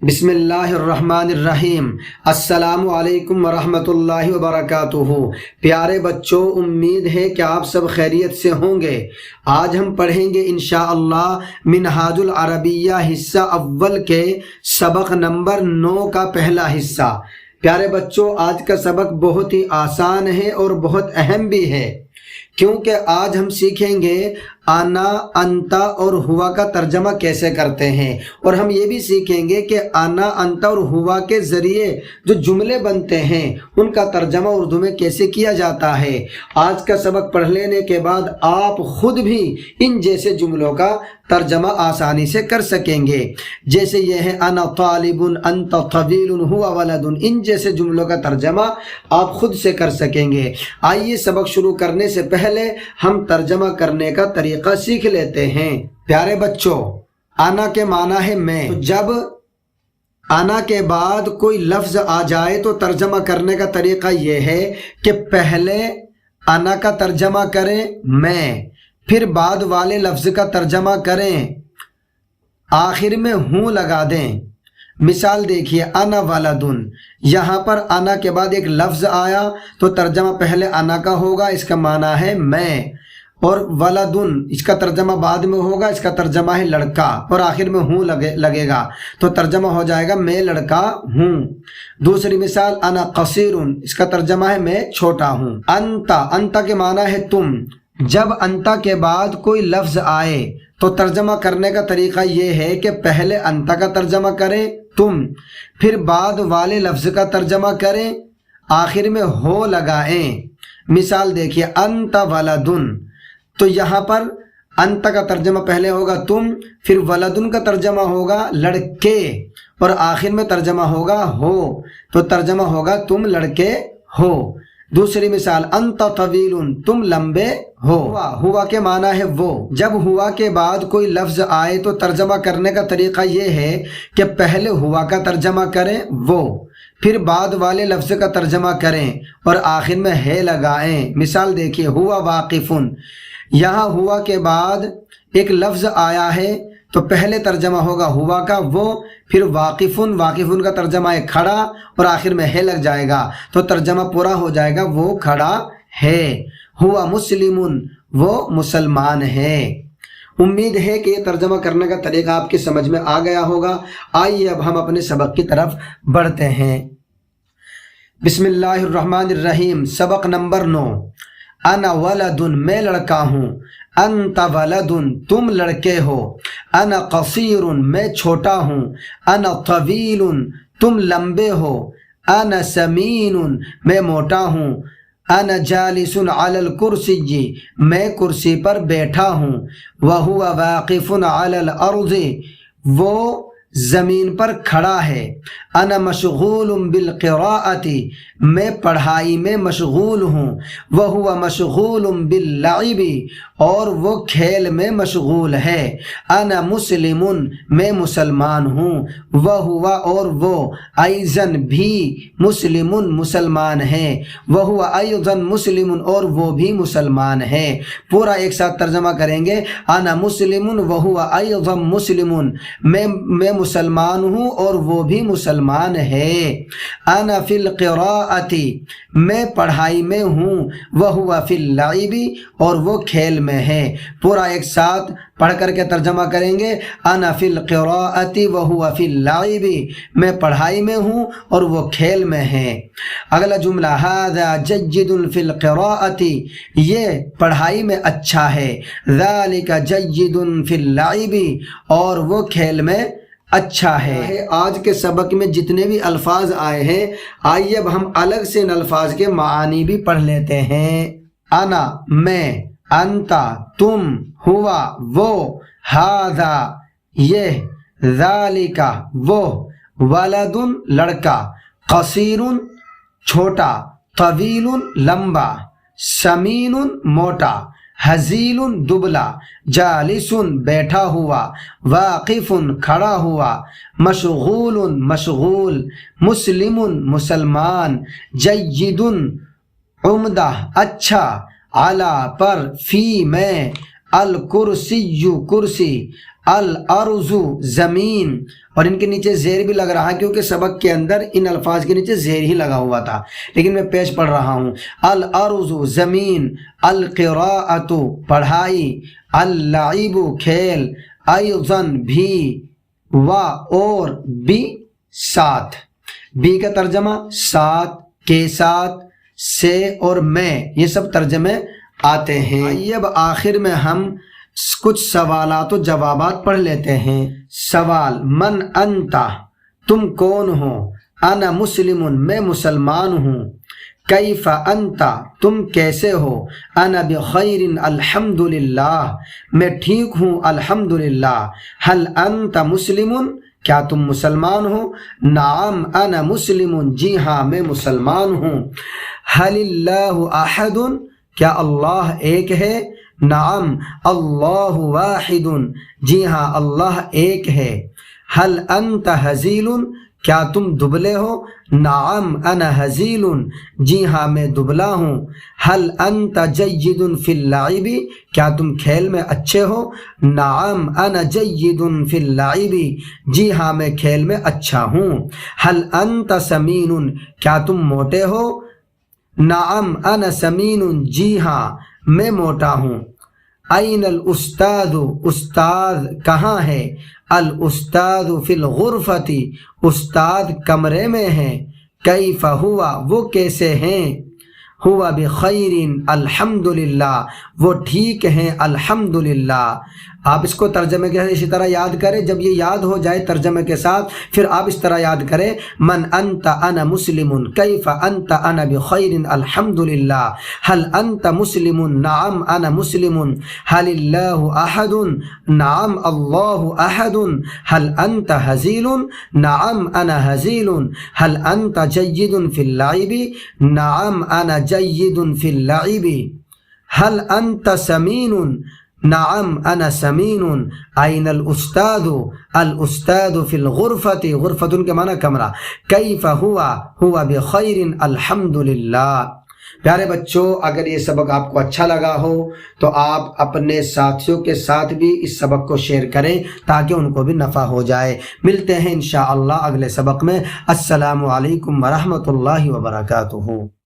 بسم اللہ الرحمن الرحیم۔ السلام علیکم ورحمۃ اللہ وبرکاتہ۔ پیارے بچوں، امید ہے کہ آپ سب خیریت سے ہوں گے۔ آج ہم پڑھیں گے انشاءاللہ منہاج العربیہ حصہ اول کے سبق نمبر 9 کا پہلا حصہ۔ پیارے بچوں، آج کا سبق بہت ہی آسان ہے اور بہت اہم بھی ہے، کیونکہ آج ہم سیکھیں گے آنا، انتا اور ہوا کا ترجمہ کیسے کرتے ہیں، اور ہم یہ بھی سیکھیں گے کہ آنا، انتا اور ہوا کے ذریعے جو جملے بنتے ہیں ان کا ترجمہ اردو میں کیسے کیا جاتا ہے۔ آج کا سبق پڑھ لینے کے بعد آپ خود بھی ان جیسے جملوں کا ترجمہ آسانی سے کر سکیں گے، جیسے یہ ہے انا طالب، انت طویل، ہوا ولد۔ ان جیسے جملوں کا ترجمہ آپ خود سے کر سکیں گے۔ آئیے سبق شروع کرنے سے پہلے ہم ترجمہ کرنے کا طریقہ سیکھ لیتے ہیں۔ پیارے بچوں، انا کے معنی ہے میں۔ جب انا کے بعد کوئی لفظ آ جائے تو ترجمہ کرنے کا طریقہ یہ ہے کہ پہلے انا کا ترجمہ کریں میں، پھر بعد والے لفظ کا ترجمہ کریں، آخر میں ہوں لگا دیں۔ مثال دیکھیے، انا ولدن، یہاں پر انا کے بعد ایک لفظ آیا تو ترجمہ پہلے انا کا ہوگا، اس کا معنی ہے میں، اور ولدن اس کا ترجمہ بعد میں ہوگا، اس کا ترجمہ ہے لڑکا، اور آخر میں ہوں لگے گا تو ترجمہ ہو جائے گا میں لڑکا ہوں۔ دوسری مثال، انا قصیر، اس کا ترجمہ ہے میں چھوٹا ہوں۔ انتا، انتا کے معنی ہے تم۔ جب انتا کے بعد کوئی لفظ آئے تو ترجمہ کرنے کا طریقہ یہ ہے کہ پہلے انتا کا ترجمہ کریں تم، پھر بعد والے لفظ کا ترجمہ کریں، آخر میں ہو لگائیں۔ مثال دیکھیے، انتا ولدن، تو یہاں پر انتا کا ترجمہ پہلے ہوگا تم، پھر ولدن کا ترجمہ ہوگا لڑکے، اور آخر میں ترجمہ ہوگا ہو، تو ترجمہ ہوگا تم لڑکے ہو۔ دوسری مثال، انتا طویل، تم لمبے ہو۔ ہوا کے معنی ہے وہ۔ جب ہوا کے بعد کوئی لفظ آئے تو ترجمہ کرنے کا طریقہ یہ ہے کہ پہلے ہوا کا ترجمہ کریں وہ، پھر بعد والے لفظ کا ترجمہ کریں اور آخر میں ہے لگائیں۔ مثال دیکھیے، ہوا واقفن، یہاں ہوا کے بعد ایک لفظ آیا ہے تو پہلے ترجمہ ہوگا ہوا کا وہ، پھر واقفن، واقفن کا ترجمہ ہے کھڑا، اور آخر میں ہے لگ جائے گا تو ترجمہ پورا ہو جائے گا وہ کھڑا ہے۔ ہوا مسلمن، وہ مسلمان ہے۔ امید ہے کہ یہ ترجمہ کرنے کا طریقہ آپ کی سمجھ میں آ گیا ہوگا۔ آئیے اب ہم اپنے سبق کی طرف بڑھتے ہیں۔ بسم اللہ الرحمن الرحیم۔ سبق نمبر 9۔ انا ولدن، میں لڑکا ہوں۔ انت ولدن، تم لڑکے ہو۔ انا قصیر، میں چھوٹا ہوں۔ انا طویل، تم لمبے ہو۔ انا سمین، میں موٹا ہوں۔ انا جالس علی الکرسی، میں کرسی پر بیٹھا ہوں۔ وہو واقف علی الارض، وہ زمین پر کھڑا ہے۔ انا مشغول بالقراءۃ، میں پڑھائی میں مشغول ہوں۔ وہو مشغول باللعب، اور وہ کھیل میں مشغول ہے۔ انا مسلم، میں مسلمان ہوں۔ وہو، اور وہ، ایضاً بھی، مسلم، مسلمان ہے۔ وہو ایضاً مسلم، اور وہ بھی مسلمان ہے۔ پورا ایک ساتھ ترجمہ کریں گے۔ انا مسلم وہو ایضاً مسلم، میں مسلمان ہوں اور وہ بھی مسلمان ہے۔ انا فی القراءۃ، میں پڑھائی میں ہوں۔ وہو فی اللعب، اور وہ کھیل میں ہے۔ پورا ایک ساتھ پڑھ کر کے ترجمہ کریں گے۔ انا فی القراءۃ وہو فی اللعب، میں پڑھائی میں ہوں اور وہ کھیل میں ہے۔ اگلا جملہ، ھذا جید فی القراءۃ، یہ پڑھائی میں اچھا ہے۔ ذالک جید فی اللعب، اور وہ کھیل میں اچھا ہے۔ آج کے سبق میں جتنے بھی الفاظ آئے ہیں، آئیے اب ہم الگ سے ان الفاظ کے معانی بھی پڑھ لیتے ہیں۔ انا، میں۔ انتا، تم۔ ہوا، وہ۔ ھذا، یہ۔ ذالک، وہ۔ ولدن، لڑکا۔ قصیر، چھوٹا۔ طویل، لمبا۔ سمین، موٹا۔ ہزیل، دبلا۔ جالس، بیٹھا ہوا۔ واقف، کھڑا ہوا۔ مشغول، مشغول۔ مسلم، مسلمان۔ جید، عمدہ، اچھا۔ علی، پر۔ فی، میں۔ الکرسی، کرسی۔ الارض، زمین۔ اور ان کے نیچے زیر بھی لگ رہا ہے کیونکہ سبق کے اندر ان الفاظ کے نیچے زیر ہی لگا ہوا تھا، لیکن میں پیش پڑھ رہا ہوں۔ الارض زمین، القراءۃ پڑھائی، اللعب کھیل، ایضاً بھی، و اور بھی ساتھ، بھی کا ترجمہ ساتھ، کے ساتھ، سے اور میں، یہ سب ترجمے آتے ہیں۔ آئیے اب آخر میں ہم کچھ سوالات و جوابات پڑھ لیتے ہیں۔ سوال، من انتا، تم کون ہو؟ انا مسلم، میں مسلمان ہوں۔ کیف انتا، تم کیسے ہو؟ انا بخیر الحمدللہ، میں ٹھیک ہوں الحمدللہ۔ حل انت مسلم، کیا تم مسلمان ہو؟ نعم انا مسلم، جی ہاں میں مسلمان ہوں۔ حل اللہ احد، کیا اللہ ایک ہے؟ نعم اللہ واحد، جی ہاں اللہ ایک ہے۔ حل انت ہزیل، کیا تم دبلے ہو؟ نعم انا ہزیل، جی ہاں میں دبلا ہوں۔ حل انت جید فی اللعب، کیا تم کھیل میں اچھے ہو؟ نعم انا جید فی اللعب، جی ہاں میں کھیل میں اچھا ہوں۔ حل انت سمین، کیا تم موٹے ہو؟ نعم انا سمین، جی ہاں میں موٹا ہوں۔ این الاستاذ، استاد کہاں ہے؟ الاستاذ فی الغرفۃ، استاد کمرے میں ہے۔ کیف ہوا، وہ کیسے ہیں؟ ہوا بخیر الحمدللہ، وہ ٹھیک ہیں الحمدللہ۔ آپ اس کو ترجمے کے ساتھ اسی طرح یاد کریں، جب یہ یاد ہو جائے ترجمے کے ساتھ پھر آپ اس طرح یاد کریں، من انت انا مسلم، کیف انت انا بخیر الحمدللہ، حل انت مسلم، نعم انا مسلم، حل اللہ احد، نعم اللہ احد، حل انت ہزیل، نعم انا ہزیل، حل انت جید فی اللعب، نعم انا جید فی اللعب، حل انت سمین، نعم انا سمین۔ این الاستاذ، الاستاذ فی الغرفۃ، غرفۃ کے معنی کمرہ۔ کیف ہوا، ہوا بخیر الحمدللہ۔ پیارے بچوں، اگر یہ سبق آپ کو اچھا لگا ہو تو آپ اپنے ساتھیوں کے ساتھ بھی اس سبق کو شیئر کریں تاکہ ان کو بھی نفع ہو جائے۔ ملتے ہیں انشاءاللہ اگلے سبق میں۔ السلام علیکم ورحمۃ اللہ وبرکاتہ۔